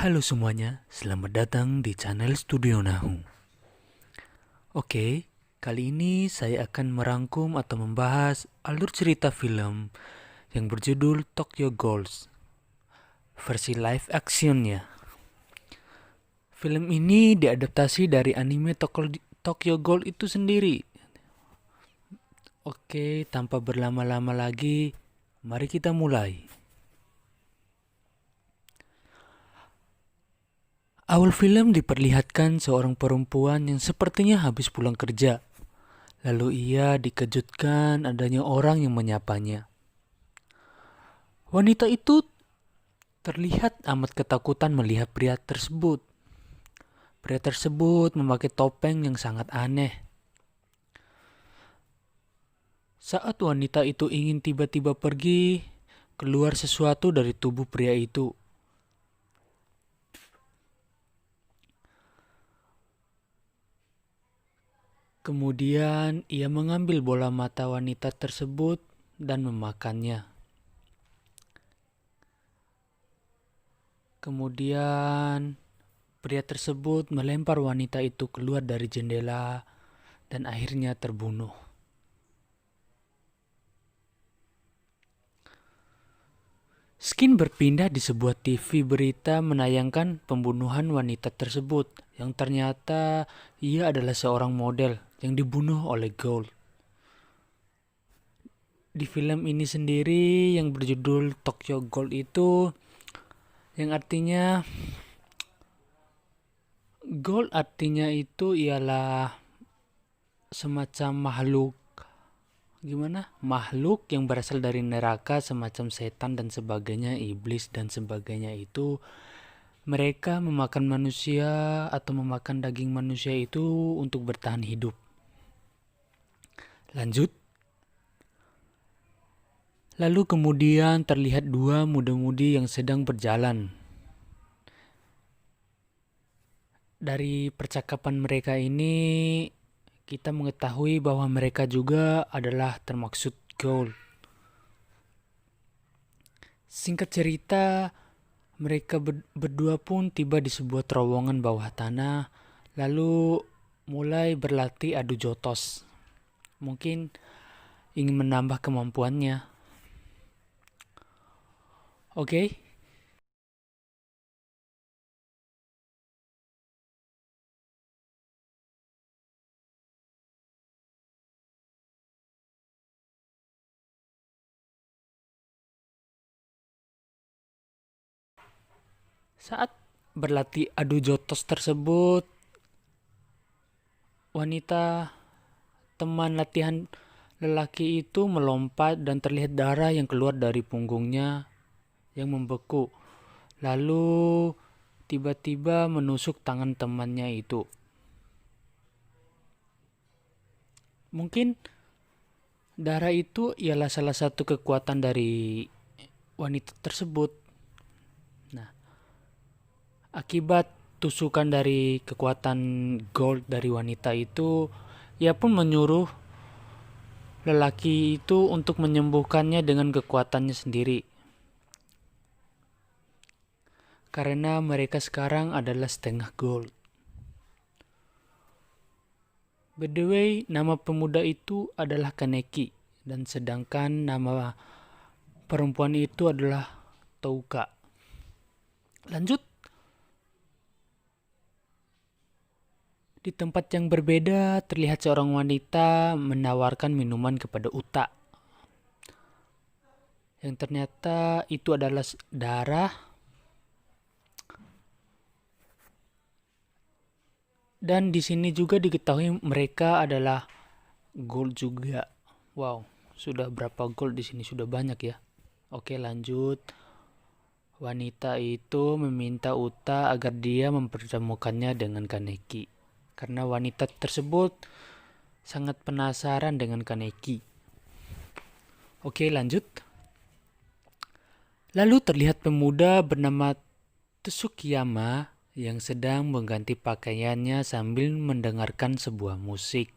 Halo semuanya, selamat datang di channel Studio Nahu. Oke, kali ini saya akan merangkum atau membahas alur cerita film yang berjudul Tokyo Ghoul versi live actionnya. Film ini diadaptasi dari anime Tokyo Ghoul itu sendiri. Oke, tanpa berlama-lama lagi, mari kita mulai. Awal film diperlihatkan seorang perempuan yang sepertinya habis pulang kerja. Lalu ia dikejutkan adanya orang yang menyapanya. Wanita itu terlihat amat ketakutan melihat pria tersebut. Pria tersebut memakai topeng yang sangat aneh. Saat wanita itu ingin tiba-tiba pergi, keluar sesuatu dari tubuh pria itu. Kemudian ia mengambil bola mata wanita tersebut dan memakannya. Kemudian pria tersebut melempar wanita itu keluar dari jendela dan akhirnya terbunuh. Skin berpindah di sebuah TV berita menayangkan pembunuhan wanita tersebut yang ternyata ia adalah seorang model yang dibunuh oleh Ghoul. Di film ini sendiri yang berjudul Tokyo Ghoul itu yang artinya Ghoul artinya itu ialah semacam makhluk yang berasal dari neraka, semacam setan dan sebagainya, iblis dan sebagainya. Itu mereka memakan manusia atau memakan daging manusia itu untuk bertahan hidup. Lanjut. Lalu kemudian terlihat dua muda-mudi yang sedang berjalan. Dari percakapan mereka ini kita mengetahui bahwa mereka juga adalah termaksud Ghoul. Singkat cerita, mereka berdua pun tiba di sebuah terowongan bawah tanah, lalu mulai berlatih adu jotos. Mungkin ingin menambah kemampuannya. Oke. Saat berlatih adu jotos tersebut, wanita teman latihan lelaki itu melompat dan terlihat darah yang keluar dari punggungnya yang membeku. Lalu tiba-tiba menusuk tangan temannya itu. Mungkin darah itu ialah salah satu kekuatan dari wanita tersebut. Nah, akibat tusukan dari kekuatan gold dari wanita itu, ia pun menyuruh lelaki itu untuk menyembuhkannya dengan kekuatannya sendiri. Karena mereka sekarang adalah setengah gold. By the way, nama pemuda itu adalah Kaneki, dan sedangkan nama perempuan itu adalah Touka. Lanjut. Di tempat yang berbeda, terlihat seorang wanita menawarkan minuman kepada Uta. Yang ternyata itu adalah darah. Dan di sini juga diketahui mereka adalah gold juga. Wow, sudah berapa gold di sini? Sudah banyak ya. Oke, lanjut. Wanita itu meminta Uta agar dia mempertemukannya dengan Kaneki. Karena wanita tersebut sangat penasaran dengan Kaneki. Oke, lanjut. Lalu terlihat pemuda bernama Tsukiyama yang sedang mengganti pakaiannya sambil mendengarkan sebuah musik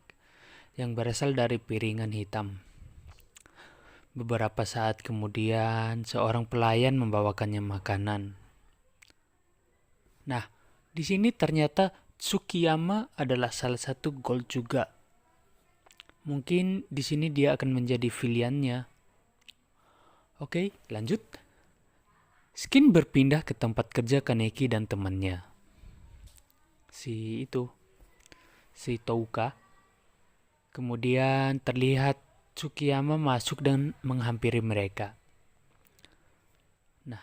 yang berasal dari piringan hitam. Beberapa saat kemudian, seorang pelayan membawakannya makanan. Nah, di sini ternyata Tsukiyama adalah salah satu gold juga. Mungkin di sini dia akan menjadi pilihannya. Oke, lanjut. Skin berpindah ke tempat kerja Kaneki dan temannya. Si Touka. Kemudian terlihat Tsukiyama masuk dan menghampiri mereka. Nah,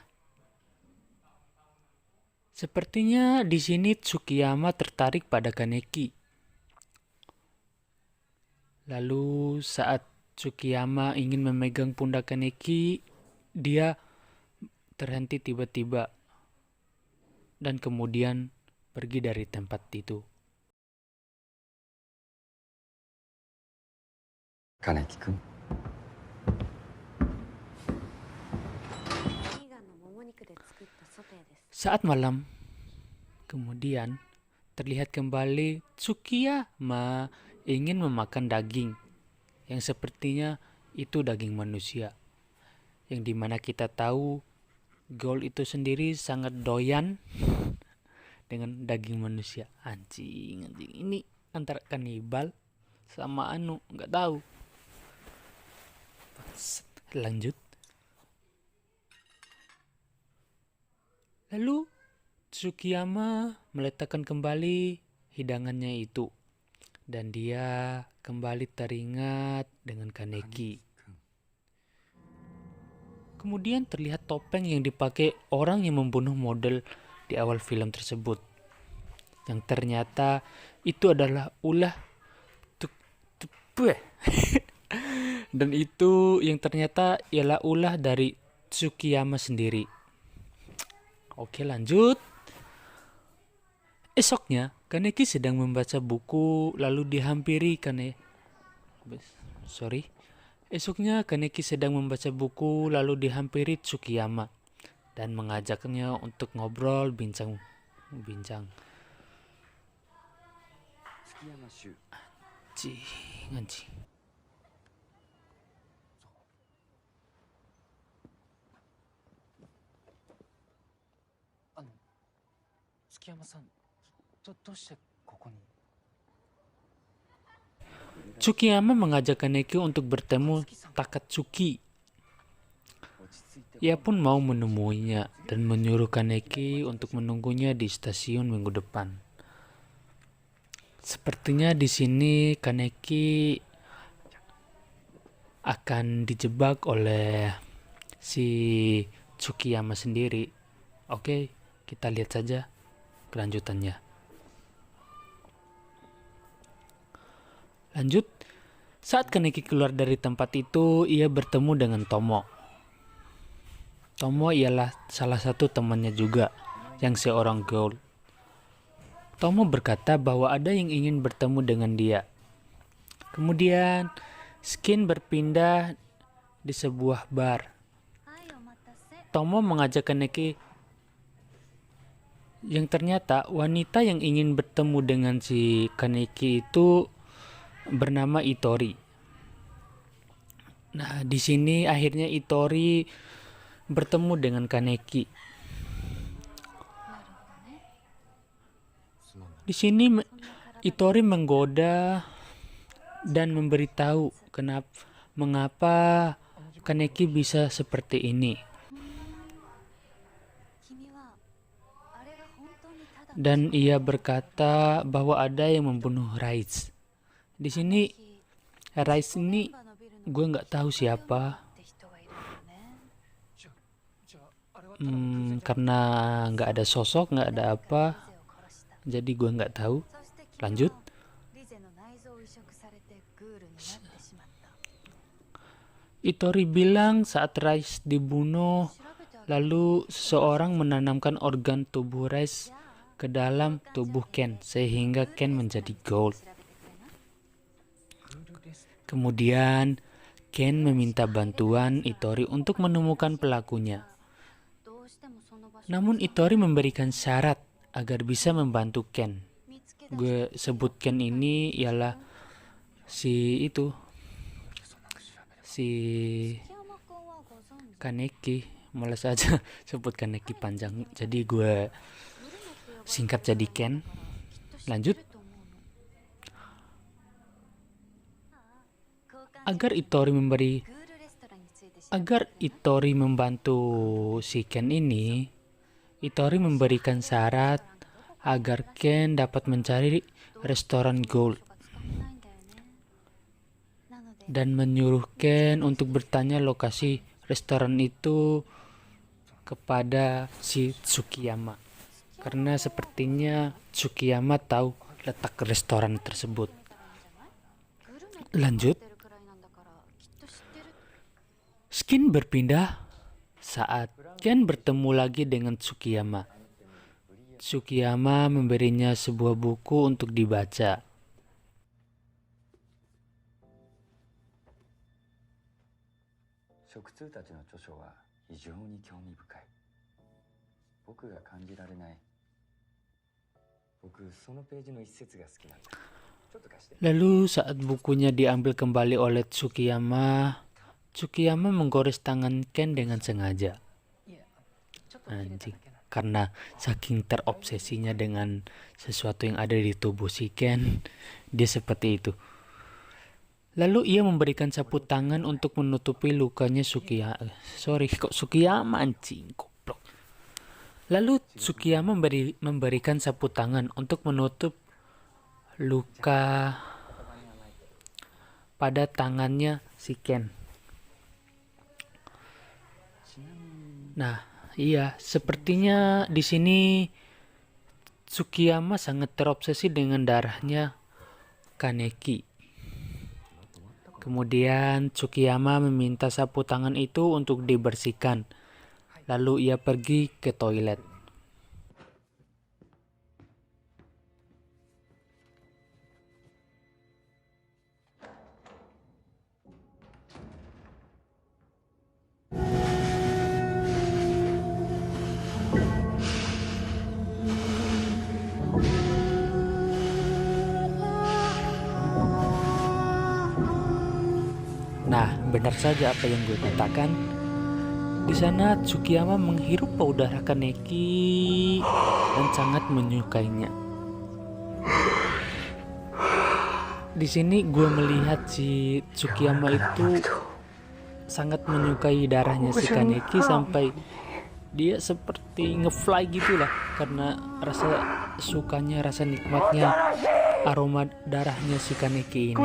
sepertinya di sini Tsukiyama tertarik pada Kaneki. Lalu saat Tsukiyama ingin memegang pundak Kaneki, dia terhenti tiba-tiba dan kemudian pergi dari tempat itu. Kaneki-kun. Saat malam, kemudian terlihat kembali Tsukiyama ingin memakan daging yang sepertinya itu daging manusia. Yang dimana kita tahu Gold itu sendiri sangat doyan dengan daging manusia. Anjing. Ini antara kanibal sama nggak tahu. Lanjut. Lalu Tsukiyama meletakkan kembali hidangannya itu dan dia kembali teringat dengan Kaneki. Kemudian terlihat topeng yang dipakai orang yang membunuh model di awal film tersebut. Yang ternyata itu adalah ulah dan itu yang ternyata ialah ulah dari Tsukiyama sendiri. Oke, lanjut. Esoknya, Kaneki sedang membaca buku lalu dihampiri Esoknya Kaneki sedang membaca buku lalu dihampiri Tsukiyama dan mengajaknya untuk ngobrol bincang. Anjing. 月山さん、どうしてここに？ Tsukiyama mengajak Kaneki untuk bertemu Takatsuki. Ia pun mau menemuinya dan menyuruh Kaneki untuk menunggunya di stasiun minggu depan. Sepertinya di sini Kaneki akan dijebak oleh si Tsukiyama sendiri. Oke, kita lihat saja kelanjutannya. Lanjut, saat Kaneki keluar dari tempat itu, ia bertemu dengan Tomo. Tomo ialah salah satu temannya juga, yang seorang gold. Tomo berkata bahwa ada yang ingin bertemu dengan dia. Kemudian, Skin berpindah di sebuah bar. Tomo mengajak Kaneki yang ternyata wanita yang ingin bertemu dengan si Kaneki itu bernama Itori. Nah, di sini akhirnya Itori bertemu dengan Kaneki. Di sini Itori menggoda dan memberitahu mengapa Kaneki bisa seperti ini. Dan ia berkata bahwa ada yang membunuh Rais. Di sini Rais ini gue nggak tahu siapa, karena nggak ada sosok, nggak ada apa, jadi gue nggak tahu. Lanjut. Itori bilang saat Rais dibunuh, lalu seseorang menanamkan organ tubuh Rais ke dalam tubuh Ken sehingga Ken menjadi gold. Kemudian Ken meminta bantuan Itori untuk menemukan pelakunya. Namun Itori memberikan syarat agar bisa membantu Ken. Gue sebut Ken ini ialah si Kaneki. Malas aja sebut Kaneki panjang. Jadi gue singkat jadi Ken. Lanjut. Agar Itori membantu si Ken ini, Itori memberikan syarat agar Ken dapat mencari restoran gold dan menyuruh Ken untuk bertanya lokasi restoran itu kepada si Tsukiyama, karena sepertinya Tsukiyama tahu letak restoran tersebut. Lanjut. Skin berpindah saat Ken bertemu lagi dengan Tsukiyama. Tsukiyama memberinya sebuah buku untuk dibaca. 食通たちの著書は非常に興味深い。僕が感じられない。僕そのページの一節が好きなんだ。ちょっと貸して。 Lalu saat bukunya diambil kembali oleh Tsukiyama, Tsukiyama menggores tangan Ken dengan sengaja. Anjing, karena saking terobsesinya dengan sesuatu yang ada di tubuh si Ken, dia seperti itu. Lalu ia memberikan sapu tangan untuk menutupi lukanya Tsukiyama, anjing, goblok. Lalu Tsukiyama memberikan sapu tangan untuk menutup luka pada tangannya si Ken. Nah, iya, sepertinya di sini Tsukiyama sangat terobsesi dengan darahnya Kaneki. Kemudian Tsukiyama meminta sapu tangan itu untuk dibersihkan. Lalu ia pergi ke toilet. Nah, benar saja apa yang gue katakan. Di sana Tsukiyama menghirup udara Kaneki dan sangat menyukainya. Di sini gue melihat si Tsukiyama itu sangat menyukai darahnya si Kaneki sampai dia seperti ngefly gitulah karena rasa sukanya, rasa nikmatnya aroma darahnya si Kaneki ini.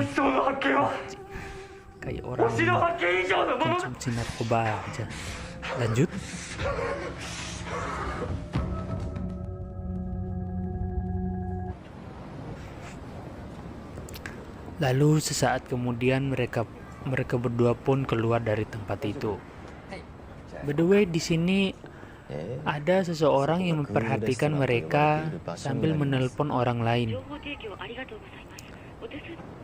Kayak orang konsumsi narkoba aja. Lanjut. Lalu sesaat kemudian mereka berdua pun keluar dari tempat itu. By the way, di sini ada seseorang yang memperhatikan mereka sambil menelpon orang lain.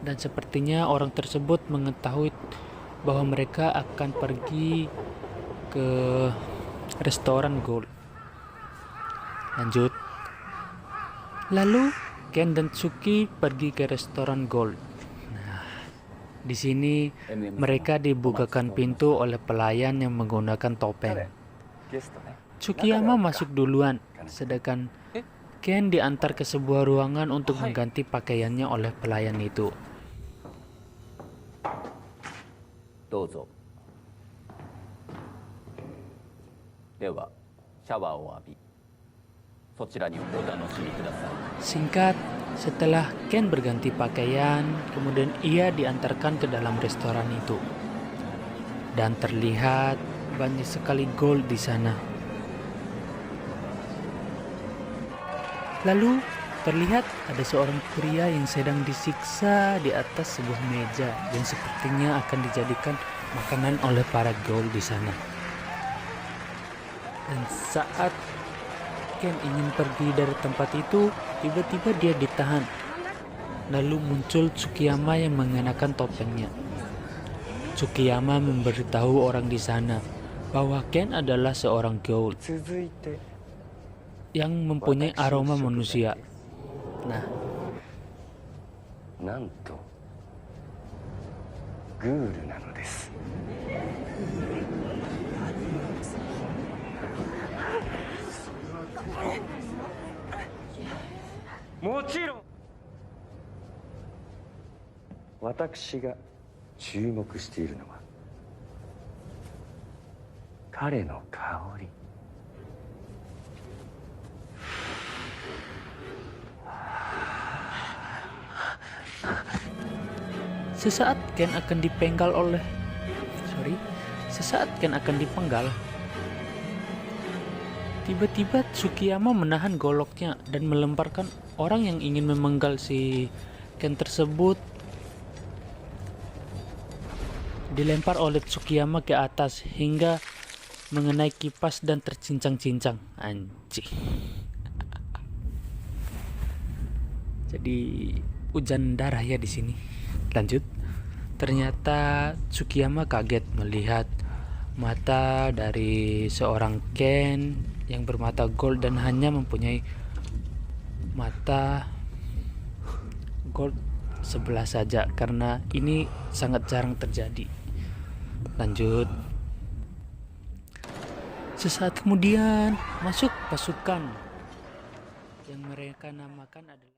Dan sepertinya orang tersebut mengetahui bahwa mereka akan pergi ke restoran gold. Lanjut. Lalu Ken dan Tsuki pergi ke restoran gold. Nah, di sini mereka dibukakan pintu oleh pelayan yang menggunakan topeng. Tsukiyama masuk duluan, sedangkan Ken diantar ke sebuah ruangan untuk mengganti pakaiannya oleh pelayan itu. どうぞ。では、シャワーを浴び、そちらにお楽しみください。 Singkat, setelah Ken berganti pakaian, kemudian ia diantarkan ke dalam restoran itu. Dan terlihat banyak sekali gold di sana. Lalu terlihat ada seorang pria yang sedang disiksa di atas sebuah meja yang sepertinya akan dijadikan makanan oleh para gold di sana. Dan saat Ken ingin pergi dari tempat itu, tiba-tiba dia ditahan. Lalu muncul Tsukiyama yang mengenakan topengnya. Tsukiyama memberitahu orang di sana bahwa Ken adalah seorang gold yang mempunyai aroma manusia. Nah, なんとグールなのです。 「もちろん私が注目しているのは彼の香り。 Sesaat Ken akan dipenggal oleh Sesaat Ken akan dipenggal, tiba-tiba Tsukiyama menahan goloknya dan melemparkan orang yang ingin memenggal si Ken tersebut. Dilempar oleh Tsukiyama ke atas hingga mengenai kipas dan tercincang-cincang. Anjing. Jadi hujan darah ya di sini. Lanjut. Ternyata Tsukiyama kaget melihat mata dari seorang Ken yang bermata gold dan hanya mempunyai mata gold sebelah saja, karena ini sangat jarang terjadi. Lanjut. Sesaat kemudian masuk pasukan yang mereka namakan adalah